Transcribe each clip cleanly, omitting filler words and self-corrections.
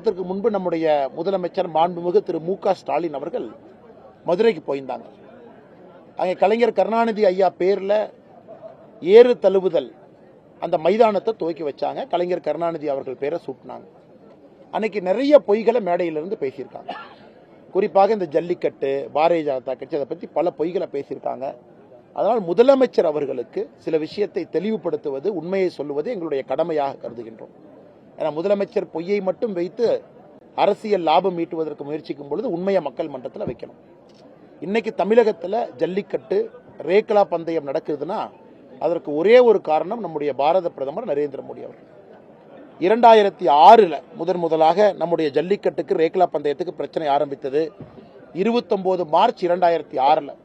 வாரத்திற்கு முன்பு நம்முடைய முதலமைச்சர் மாண்புமிகு திரு மு.க. ஸ்டாலின் அவர்கள் மதுரைக்கு போயிருந்தாங்க. அங்கே கலைஞர் கருணாநிதி ஐயா பேர்ல ஏறு தழுவுதல் அந்த மைதானத்தை துவக்கி வச்சாங்க. கலைஞர் கருணாநிதி அவர்கள் பேரை சூட்டினாங்க. அன்னைக்கு நிறைய பொய்களை மேடையிலிருந்து பேசியிருக்காங்க. குறிப்பாக இந்த ஜல்லிக்கட்டு, பாரதிய ஜனதா கட்சி, அதை பற்றி பல பொய்களை பேசியிருக்காங்க. அதனால் முதலமைச்சர் அவர்களுக்கு சில விஷயத்தை தெளிவுபடுத்துவது, உண்மையை சொல்லுவது எங்களுடைய கடமையாக கருதுகின்றோம். ஏன்னா முதலமைச்சர் பொய்யை மட்டும் வைத்து அரசியல் லாபம் ஈட்டுவதற்கு முயற்சிக்கும் பொழுது உண்மையை மக்கள் மன்றத்தில் வைக்கணும். இன்னைக்கு தமிழகத்தில் ஜல்லிக்கட்டு, ரேக்லா பந்தயம் நடக்குதுன்னா அதற்கு ஒரே ஒரு காரணம் நம்முடைய பாரத பிரதமர் நரேந்திர மோடி அவர்கள். 2006 முதலாக நம்முடைய ஜல்லிக்கட்டுக்கு, ரேக்லா பந்தயத்துக்கு பிரச்சனை ஆரம்பித்தது. 29 மார்ச் 2006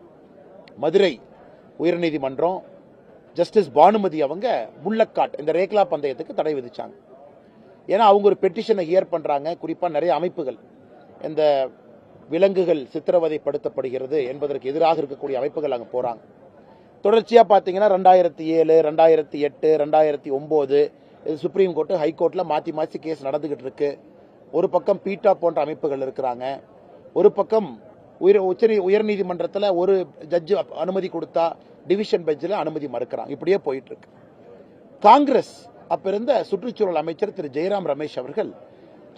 மதுரை உயர்நீதிமன்றம் ஜஸ்டிஸ் பானுமதி அவங்க புல்லக்காட் இந்த ரேக்லா பந்தயத்துக்கு தடை விதிச்சாங்க. ஏன்னா அவங்க ஒரு பெட்டிஷனை ஹியர் பண்றாங்க. குறிப்பாக நிறைய அமைப்புகள் இந்த விலங்குகள் சித்திரவதைப்படுத்தப்படுகிறது என்பதற்கு எதிராக இருக்கக்கூடிய அமைப்புகள் அங்கே போறாங்க. தொடர்ச்சியா பார்த்தீங்கன்னா 2007, 2008, 2009 சுப்ரீம் கோர்ட், ஹைகோர்ட்ல மாத்தி மாத்தி கேஸ் நடந்துகிட்டு இருக்கு. ஒரு பக்கம் பீட்டா போன்ற அமைப்புகள் இருக்கிறாங்க, ஒரு பக்கம் உயர்நீதிமன்றத்தில் ஒரு ஜட்ஜ் அனுமதி கொடுத்தா டிவிஷன் பெஞ்சில் அனுமதி மறுக்கிறாங்க. இப்படியே போயிட்டு இருக்கு. காங்கிரஸ் அப்ப இருந்த சுற்றுச்சூழல் அமைச்சர் திரு ஜெயராம் ரமேஷ் அவர்கள்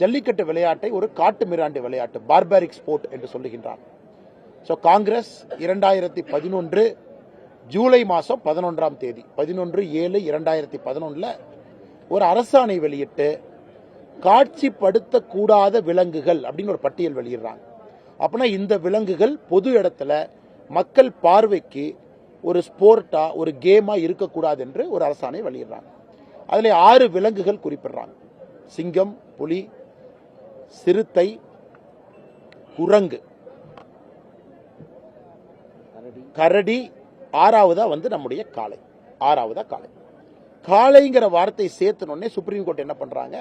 ஜல்லிக்கட்டு விளையாட்டை ஒரு காட்டு மிராண்டி விளையாட்டு, பார்பாரிக் ஸ்போர்ட் என்று சொல்லுகின்றார். காங்கிரஸ் 2011 ஜூலை மாதம் 11ஆம் தேதி 11/7/2011 ஒரு அரசாணை வெளியிட்டு காட்சிப்படுத்தக்கூடாத விலங்குகள் அப்படின்னு ஒரு பட்டியல் வெளியிடுறாங்க. அப்படின்னா இந்த விலங்குகள் பொது இடத்துல மக்கள் பார்வைக்கு ஒரு ஸ்போர்ட்டா, ஒரு கேமா இருக்கக்கூடாது என்று ஒரு அரசாணை வெளியிடுறாங்க. அதில் 6 விலங்குகள் குறிப்பிடுறாங்க. சிங்கம், புலி, சிறுத்தை, குரங்கு, கரடி, 6வதா நம்முடைய காளை. 6வதா காளை. காளைங்கிற வார்த்தை சேர்த்தனோடனே சுப்ரீம் கோர்ட் என்ன பண்றாங்க,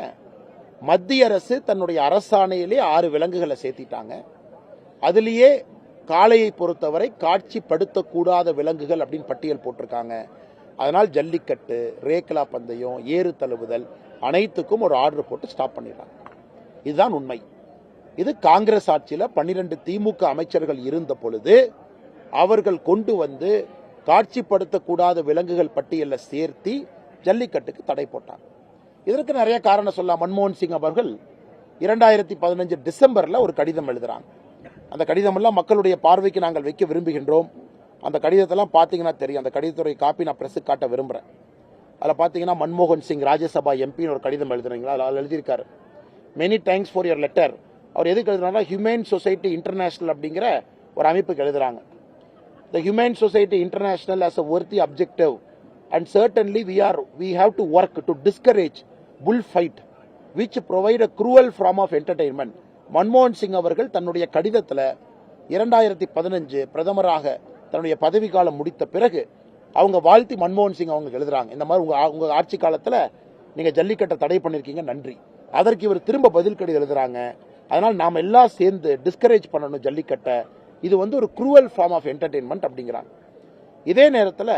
மத்திய அரசு தன்னுடைய அரசாணையிலே 6 விலங்குகளை சேர்த்திட்டாங்க. அதுலேயே காளையை பொறுத்தவரை காட்சிப்படுத்தக்கூடாத விலங்குகள் அப்படின்னு பட்டியல் போட்டிருக்காங்க. அதனால் ஜல்லிக்கட்டு, ரேக்லா பந்தயம், ஏறு தழுவுதல் அனைத்துக்கும் ஒரு ஆர்டர் போட்டு ஸ்டாப் பண்ணிடுறாங்க. இதுதான் உண்மை. இது காங்கிரஸ் ஆட்சியில் 12 திமுக அமைச்சர்கள் இருந்த பொழுது அவர்கள் கொண்டு வந்து காட்சிப்படுத்தக்கூடாத விலங்குகள் பட்டியலில் சேர்த்தி ஜல்லிக்கட்டுக்கு தடை போட்டாங்க. இதற்கு நிறைய காரணம் சொல்லலாம். மன்மோகன் சிங் அவர்கள் 2015 டிசம்பர்ல ஒரு கடிதம் எழுதுறாங்க. அந்த கடிதம் எல்லாம் மக்களுடைய பார்வைக்கு நாங்கள் வைக்க விரும்புகின்றோம். அந்த கடிதத்தெல்லாம் பார்த்தீங்கன்னா தெரியும். அந்த கடிதத்துறை காப்பி நான் பிரஸுக்கு காட்ட விரும்புகிறேன். அதில் பார்த்தீங்கன்னா மன்மோகன் சிங் ராஜ்யசபா எம்பின்னு ஒரு கடிதம் எழுதுறீங்களா, அதில் எழுதியிருக்காரு, many thanks for your letter. அவர் எதுக்கு எழுதுறாங்கன்னா ஹியூமன் சொசைட்டி இன்டர்நேஷனல் அப்படிங்கிற ஒரு அமைப்புக்கு எழுதுறாங்க. The Humane Society International has a worthy objective and certainly we have to work to discourage bullfight which provide a cruel form of entertainment. மன்மோகன் சிங் அவர்கள் தன்னுடைய கடிதத்தில் 2015 பிரதமராக தன்னுடைய பதவி காலம் முடித்த பிறகு அவங்க வாழ்த்தி மன்மோகன் சிங் அவங்க எழுதுறாங்க, இந்த மாதிரி உங்க ஆட்சி காலத்தில் நீங்க ஜல்லிக்கட்டை தடை பண்ணிருக்கீங்க, நன்றி. அதற்கு இவர் திரும்ப பதில் கடிதம் எழுதுறாங்க. அதனால் நாம் எல்லாம் சேர்ந்து டிஸ்கரேஜ் பண்ணணும் ஜல்லிக்கட்டை, இது ஒரு குரூவல் ஃபார்ம் ஆஃப் என்டர்டெயின்மெண்ட் அப்படிங்கிறாங்க. இதே நேரத்தில்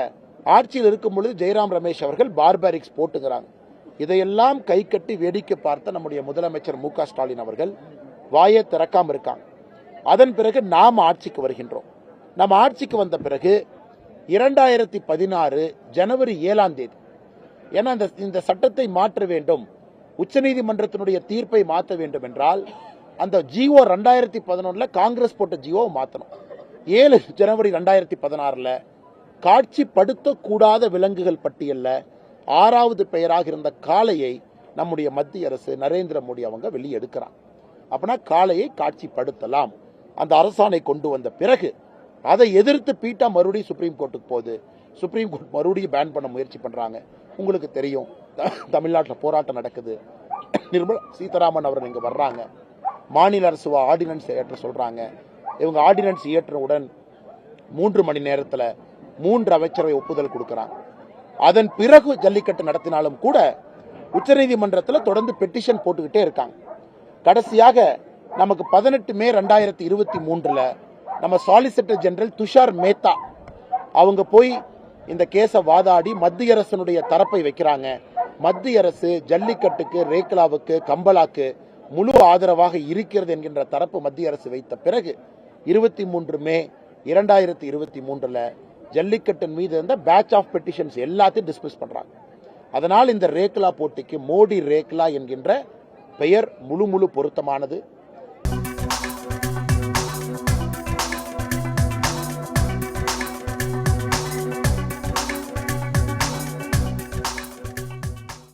ஆட்சியில் இருக்கும் பொழுது ஜெயராம் ரமேஷ் அவர்கள் பார்பாரிக் ஸ்போர்ட்டுங்கிறாங்க. இதையெல்லாம் கை கட்டி வேடிக்கை பார்த்த நம்முடைய முதலமைச்சர் மு.க. ஸ்டாலின் அவர்கள் வாயை திறக்காம இருக்காங்க. அதன் பிறகு நாம் ஆட்சிக்கு வருகின்றோம். நம்ம ஆட்சிக்கு வந்த பிறகு 2016 ஜனவரி 7ஆம் தேதி, ஏன்னா இந்த சட்டத்தை மாற்ற வேண்டும், உச்சநீதிமன்றத்தினுடைய தீர்ப்பை மாற்ற வேண்டும் என்றால் அந்த ஜிஓ 2011 காங்கிரஸ் போட்ட ஜிஓ மாற்றணும். 7 ஜனவரி 2016 காட்சிப்படுத்தக்கூடாத விலங்குகள் பட்டியலில் 6வது பெயராக இருந்த காளையை நம்முடைய மத்திய அரசு நரேந்திர மோடி அவங்க வெளியே எடுக்கிறாங்க. அப்படின்னா காளையை காட்சிப்படுத்தலாம். அந்த அரசாணை கொண்டு வந்த பிறகு அதை எதிர்த்து பீட்டா மறுபடியும் சுப்ரீம் கோர்ட்டுக்கு போகுது. சுப்ரீம் கோர்ட் மறுபடியும் பேன் பண்ண முயற்சி பண்றாங்க. உங்களுக்கு தெரியும், தமிழ்நாட்டில் போராட்டம் நடக்குது. நிர்மலா சீதாராமன் அவர்கள் இங்க வர்றாங்க. மாநில அரசு ஆர்டினன்ஸ் இயற்ற சொல்றாங்க. இவங்க ஆர்டினன்ஸ் இயற்றவுடன் 3 மணி நேரத்தில் 3 அமைச்சரவை ஒப்புதல் கொடுக்கிறாங்க. அதன் பிறகு ஜல்லிக்கட்டு நடத்தினாலும் கூட உச்சநீதிமன்றத்தில் தொடர்ந்து பெட்டிஷன் போட்டுக்கிட்டே இருக்காங்க. கடைசியாக நமக்கு 18 மே 2023 நம்ம சாலிசிட்டர் ஜெனரல் துஷார் மேத்தா அவங்க போய் இந்த கேஸை வாதாடி மத்திய அரசனுடைய தரப்பை வைக்கிறாங்க. மத்திய அரசு ஜல்லிக்கட்டுக்கு, ரேக்லாவுக்கு, கம்பலாக்கு முழு ஆதரவாக இருக்கிறது என்கின்ற தரப்பு மத்திய அரசு வைத்த பிறகு 23 மே 2023 ஜல்லிக்கட்டின் மீது இருந்த பேட்ச் ஆஃப் பெட்டிஷன்ஸ் எல்லாத்தையும் டிஸ்மிஸ் பண்றாங்க. அதனால் இந்த ரேக்லா போட்டிக்கு மோடி ரேக்லா என்கின்ற பெயர் முழு பொருத்தமானது.